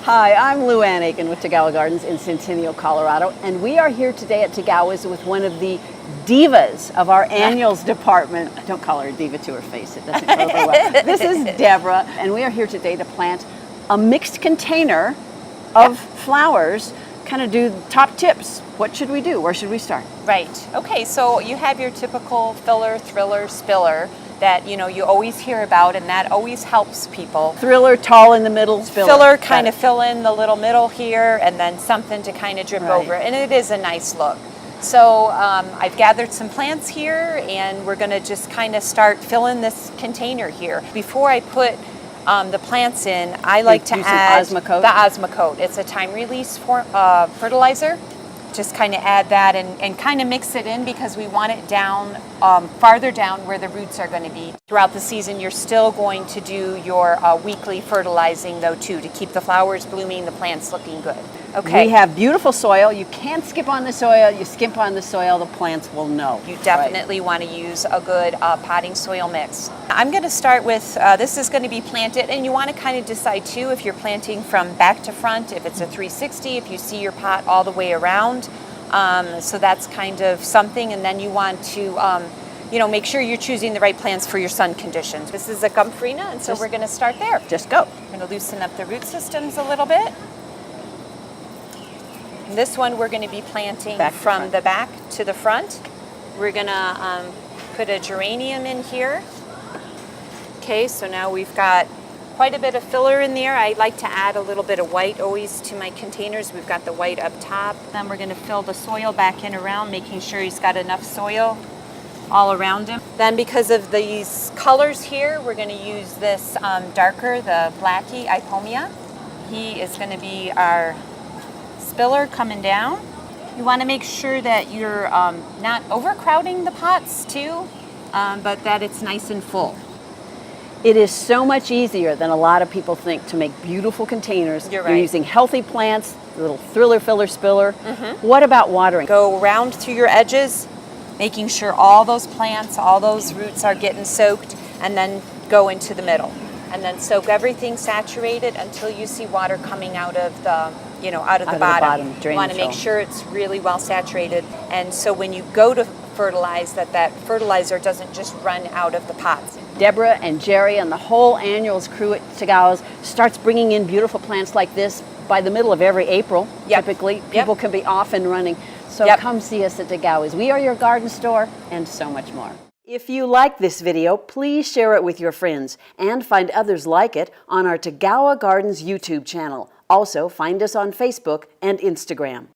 Hi, I'm Lou Ann Aiken with Tagawa Gardens in Centennial, Colorado, and we are here today at Tagawa's with one of the divas of our annuals department. Don't call her a diva to her face, it doesn't go over well. This is Deborah, and we are here today to plant a mixed container of flowers, kind of do top tips. What should we do? Where should we start? Right. Okay, so you have your typical filler, thriller, spiller that you always hear about, and that always helps people. Thriller, tall in the middle, spiller. Filler, kind of fill in the little middle here, and then something to kind of drip over, and it is a nice look. So I've gathered some plants here, and we're going to just kind of start filling this container here. Before I put the plants in, I like to add the Osmocote. It's a time-release fertilizer. Just kind of add that and kind of mix it in because we want it down, farther down where the roots are going to be. Throughout the season, you're still going to do your weekly fertilizing though too, to keep the flowers blooming, the plants looking good. Okay. We have beautiful soil. You can't skip on the soil. You skip on the soil, the plants will know. You definitely want to use a good potting soil mix. I'm going to start with, this is going to be planted, and you want to kind of decide too if you're planting from back to front, if it's a 360, if you see your pot all the way around. So that's kind of something, and then you want to make sure you're choosing the right plants for your sun conditions. This is a Gomphrena, and so we're going to start there. Just go. We're going to loosen up the root systems a little bit. And this one we're going to be planting from the back to the front. We're going to put a geranium in here. Okay, so now we've got quite a bit of filler in there. I like to add a little bit of white always to my containers. We've got the white up top. Then we're going to fill the soil back in around, making sure he's got enough soil all around him. Then because of these colors here, we're going to use this darker, the Blackie Ipomea. He is going to be our spiller coming down. You want to make sure that you're not overcrowding the pots too, but that it's nice and full. It is so much easier than a lot of people think to make beautiful containers. You're right. You're using healthy plants, little thriller, filler, spiller. What about watering? Go around through your edges, making sure all those plants, all those roots are getting soaked, and then go into the middle. And then soak everything saturated until you see water coming out of the, out of the bottom. You want to make sure it's really well saturated. And so when you go to fertilize, that fertilizer doesn't just run out of the pots. Deborah and Jerry and the whole annuals crew at Tagawa's starts bringing in beautiful plants like this by the middle of every April. Typically, people can be off and running. So come see us at Tagawa's. We are your garden store and so much more. If you like this video, please share it with your friends and find others like it on our Tagawa Gardens YouTube channel. Also, find us on Facebook and Instagram.